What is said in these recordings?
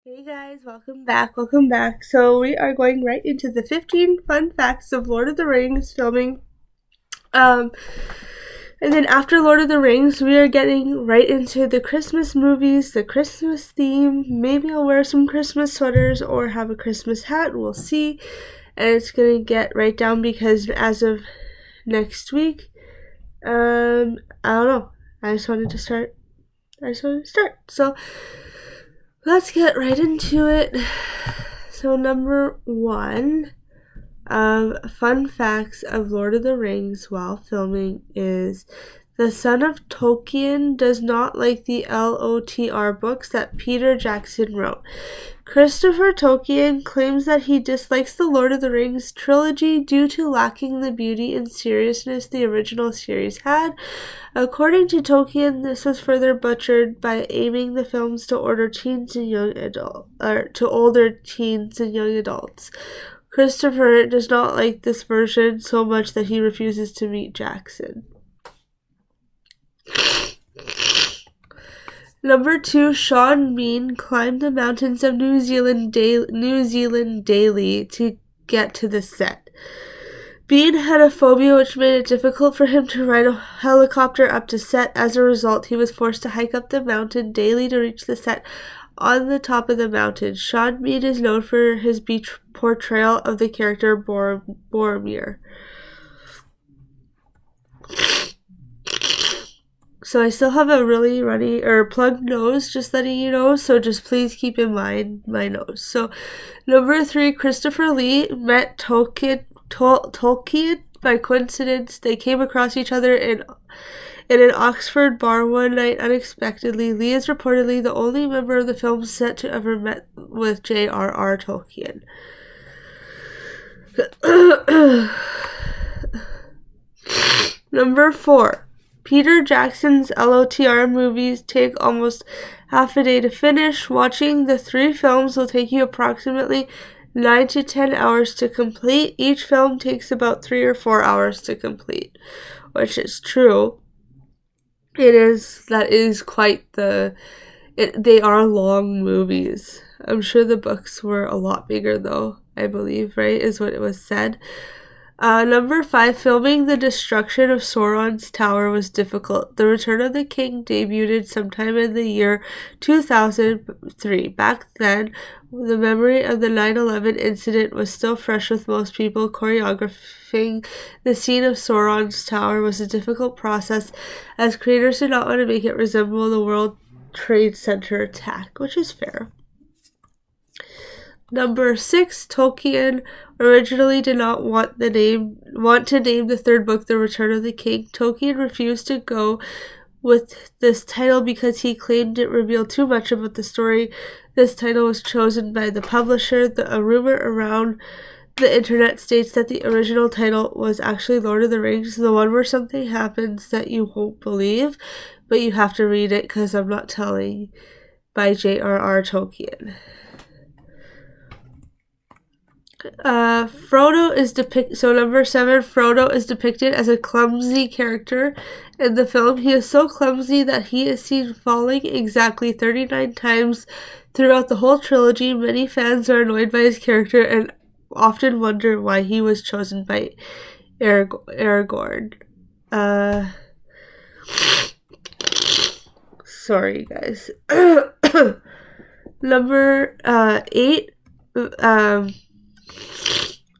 Hey guys, welcome back. So we are going right into the 15 fun facts of Lord of the Rings filming. Um, and then after Lord of the Rings, we are getting right into the Christmas movies, the Christmas theme. Maybe I'll wear some Christmas sweaters or have a Christmas hat. We'll see. And it's gonna get right down because as of next week, I don't know. I just wanted to start. So let's get right into it. So number one fun facts of Lord of the Rings while filming is the son of Tolkien does not like the LOTR books that Peter Jackson wrote. Christopher Tolkien claims that he dislikes the Lord of the Rings trilogy due to lacking the beauty and seriousness the original series had. According to Tolkien, this was further butchered by aiming the films to older teens and young adults. Christopher does not like this version so much that he refuses to meet Jackson. Number 2, Sean Bean climbed the mountains of New Zealand daily to get to the set. Bean had a phobia which made it difficult for him to ride a helicopter up to set. As a result, he was forced to hike up the mountain daily to reach the set on the top of the mountain. Sean Bean is known for his portrayal of the character Boromir. So I still have a really runny or plugged nose, just letting you know, so just please keep in mind my nose. So number 3, Christopher Lee met Tolkien by coincidence. They came across each other in an Oxford bar one night unexpectedly. Lee is reportedly the only member of the film set to ever met with J.R.R. Tolkien. Number 4. Peter Jackson's LOTR movies take almost half a day to finish. Watching the 3 films will take you approximately 9 to 10 hours to complete. Each film takes about 3 or 4 hours to complete, which is true. That is quite they are long movies. I'm sure the books were a lot bigger though, I believe, right, is what it was said. Number 5, filming the destruction of Sauron's tower was difficult. The Return of the King debuted sometime in the year 2003. Back then, the memory of the 9/11 incident was still fresh with most people. Choreographing the scene of Sauron's tower was a difficult process, as creators did not want to make it resemble the World Trade Center attack, which is fair. Number 6, Tolkien originally did not want to name the 3rd book The Return of the King. Tolkien refused to go with this title because he claimed it revealed too much about the story. This title was chosen by the publisher. A rumor around the internet states that the original title was actually Lord of the Rings, the one where something happens that you won't believe, but you have to read it because I'm not telling, by J.R.R. Tolkien. Number 7, Frodo is depicted as a clumsy character in the film. He is so clumsy that he is seen falling exactly 39 times throughout the whole trilogy. Many fans are annoyed by his character and often wonder why he was chosen by Aragorn. Sorry guys. Number 8,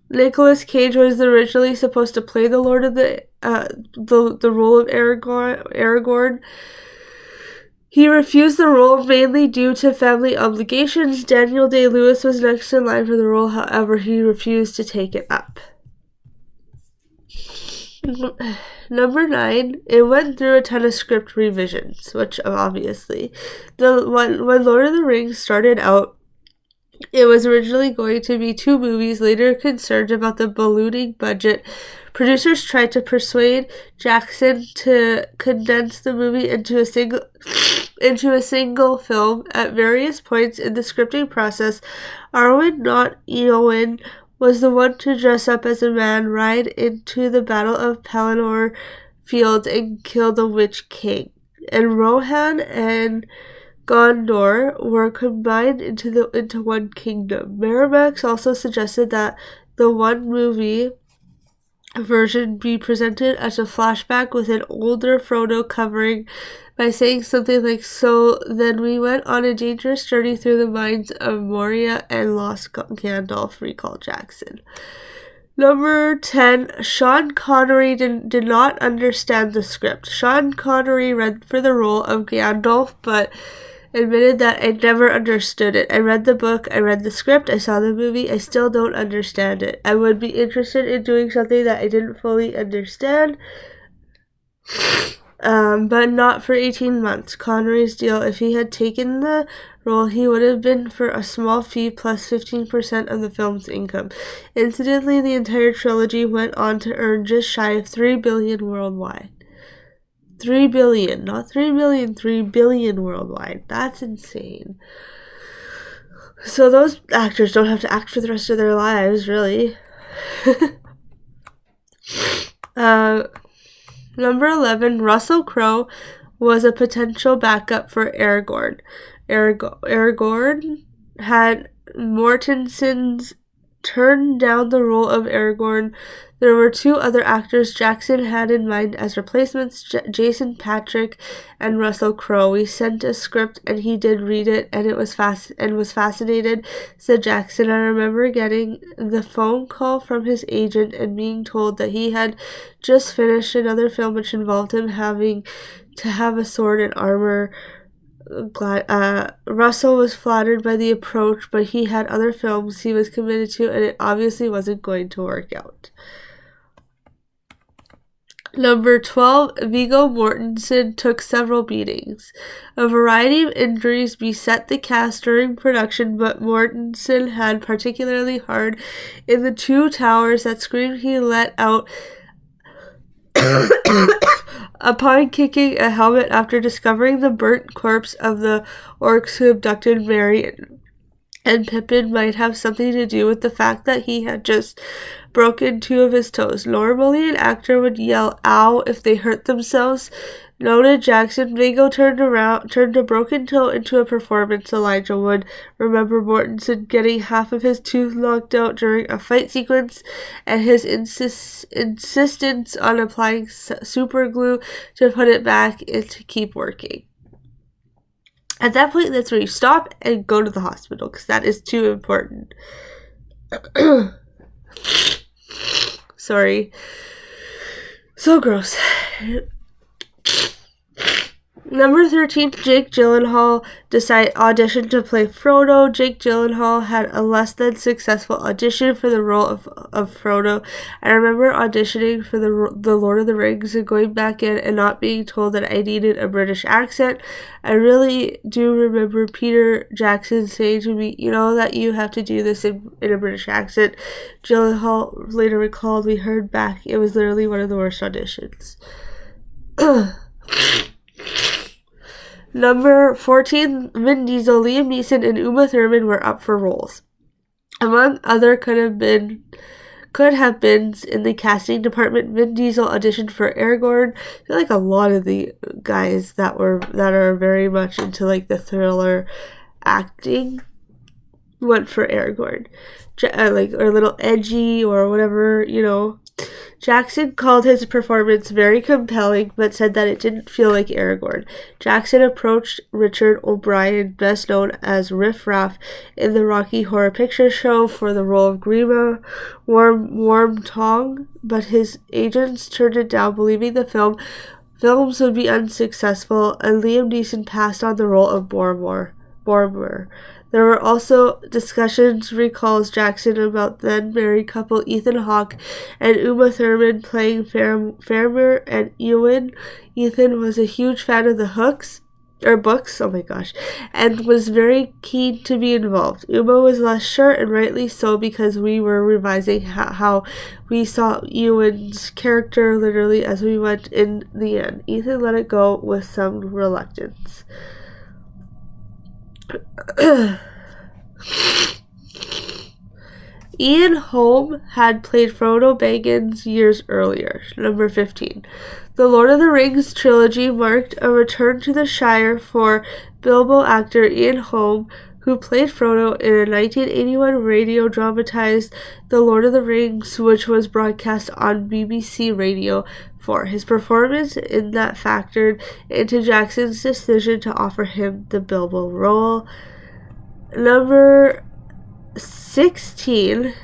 Nicolas Cage was originally supposed to play the Lord of the role of Aragorn. He refused the role mainly due to family obligations. Daniel Day-Lewis was next in line for the role, however, he refused to take it up. Number 9, it went through a ton of script revisions, which obviously, when Lord of the Rings started out, it was originally going to be 2 movies. Later, concerned about the ballooning budget, producers tried to persuade Jackson to condense the movie into a single film. At various points in the scripting process, Arwen, not Eowyn, was the one to dress up as a man, ride into the Battle of Pelennor Fields, and kill the Witch King. And Rohan and Gondor were combined into one kingdom. Miramax also suggested that the one movie version be presented as a flashback with an older Frodo covering by saying something like, "So then we went on a dangerous journey through the mines of Moria and lost Gandalf," recalled Jackson. Number 10, Sean Connery did not understand the script. Sean Connery read for the role of Gandalf, but admitted that I never understood it. I read the book, I read the script, I saw the movie, I still don't understand it. I would be interested in doing something that I didn't fully understand, but not for 18 months. Connery's deal, if he had taken the role, he would have been for a small fee plus 15% of the film's income. Incidentally, the entire trilogy went on to earn just shy of $3 billion worldwide. 3 billion, not 3 million, 3 billion worldwide. That's insane. So those actors don't have to act for the rest of their lives, really. Number 11, Russell Crowe was a potential backup for Aragorn. Aragorn had Mortensen's turned down the role of Aragorn. There were two other actors Jackson had in mind as replacements, Jason Patric and Russell Crowe. We sent a script and he did read it and was fascinated, said Jackson. I remember getting the phone call from his agent and being told that he had just finished another film which involved him having to have a sword and armor. Russell was flattered by the approach, but he had other films he was committed to and it obviously wasn't going to work out. Number 12, Viggo Mortensen took several beatings. A variety of injuries beset the cast during production, but Mortensen had particularly hard in the two towers that screamed he let out upon kicking a helmet after discovering the burnt corpse of the orcs who abducted Merry and Pippin might have something to do with the fact that he had just broken two of his toes. Normally, an actor would yell "ow" if they hurt themselves. Noted Jackson, Viggo turned a broken toe into a performance. Elijah Wood. Remember Mortensen getting half of his tooth knocked out during a fight sequence and his insistence on applying super glue to put it back and to keep working. At that point, that's where you stop and go to the hospital because that is too important. Sorry. So gross. Number 13, Jake Gyllenhaal auditioned to play Frodo. Jake Gyllenhaal had a less than successful audition for the role of Frodo. I remember auditioning for the Lord of the Rings and going back in and not being told that I needed a British accent. I really do remember Peter Jackson saying to me, "You know that you have to do this in a British accent." Gyllenhaal later recalled, "We heard back. It was literally one of the worst auditions." Number 14, Vin Diesel, Liam Neeson, and Uma Thurman were up for roles. Among other could have been in the casting department. Vin Diesel auditioned for Aragorn. I feel like a lot of the guys that are very much into like the thriller acting went for Aragorn, or a little edgy or whatever, you know. Jackson called his performance very compelling, but said that it didn't feel like Aragorn. Jackson approached Richard O'Brien, best known as Riff Raff in the Rocky Horror Picture Show, for the role of Grima Wormtongue, but his agents turned it down, believing the films would be unsuccessful, and Liam Neeson passed on the role of Boromir. There were also discussions, recalls Jackson, about then-married couple Ethan Hawke and Uma Thurman playing Faramir and Eowyn. Ethan was a huge fan of the books, and was very keen to be involved. Uma was less sure, and rightly so, because we were revising how we saw Eowyn's character literally as we went in the end. Ethan let it go with some reluctance. Ian Holm had played Frodo Baggins years earlier. Number 15. The Lord of the Rings trilogy marked a return to the Shire for Bilbo actor Ian Holm, who played Frodo in a 1981 radio dramatized The Lord of the Rings, which was broadcast on BBC Radio 4. His performance in that factored into Jackson's decision to offer him the Bilbo role. Number 16.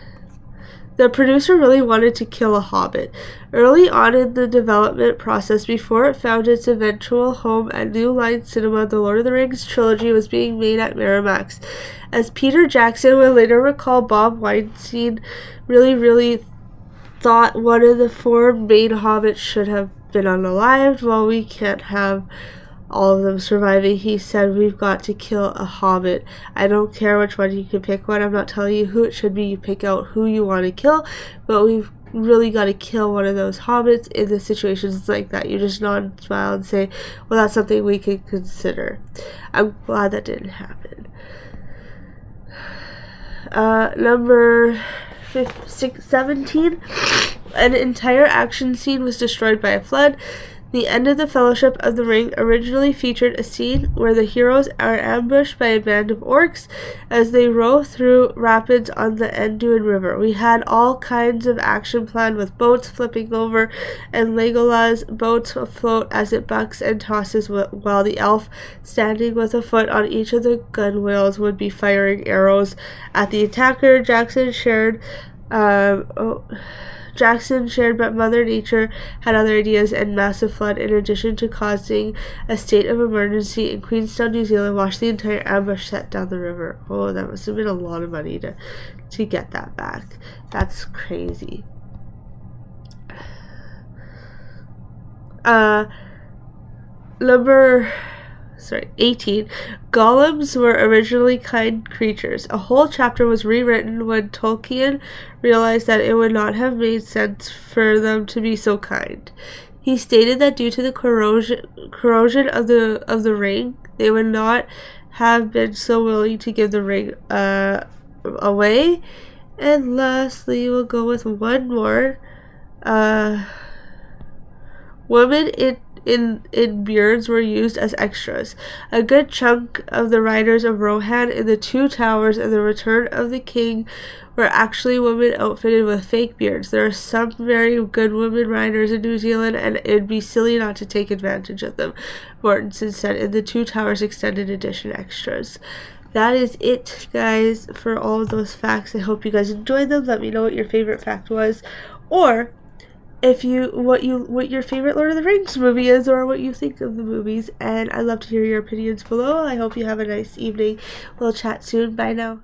The producer really wanted to kill a hobbit. Early on in the development process, before it found its eventual home at New Line Cinema, the Lord of the Rings trilogy was being made at Miramax. As Peter Jackson would later recall, Bob Weinstein really thought one of the 4 main hobbits should have been unalived. Well, we can't have all of them surviving. He said, we've got to kill a hobbit. I don't care which one, you can pick one. I'm not telling you who it should be. You pick out who you want to kill, but we've really got to kill one of those hobbits in the situations like that. You just nod and smile and say, well, that's something we could consider. I'm glad that didn't happen. Number 17. An entire action scene was destroyed by a flood. The end of the Fellowship of the Ring originally featured a scene where the heroes are ambushed by a band of orcs as they row through rapids on the Anduin River. We had all kinds of action planned with boats flipping over and Legolas' boats afloat as it bucks and tosses while the elf, standing with a foot on each of the gunwales, would be firing arrows at the attacker. Jackson shared, but Mother Nature had other ideas, and massive flood, in addition to causing a state of emergency in Queenstown, New Zealand, washed the entire ambush set down the river. Oh, that must have been a lot of money to get that back. That's crazy. Number 18. Golems were originally kind creatures. A whole chapter was rewritten when Tolkien realized that it would not have made sense for them to be so kind. He stated that due to the corrosion of the ring, they would not have been so willing to give the ring away. And lastly, we'll go with one more. Women in beards were used as extras. A good chunk of the riders of Rohan in the Two Towers and the Return of the King were actually women outfitted with fake beards. There are some very good women riders in New Zealand, and it'd be silly not to take advantage of them, Mortensen said in the Two Towers Extended Edition extras. That is it, guys, for all of those facts. I hope you guys enjoyed them. Let me know what your favorite fact was, or what your favorite Lord of the Rings movie is, or what you think of the movies, and I'd love to hear your opinions below. I hope you have a nice evening. We'll chat soon. Bye now.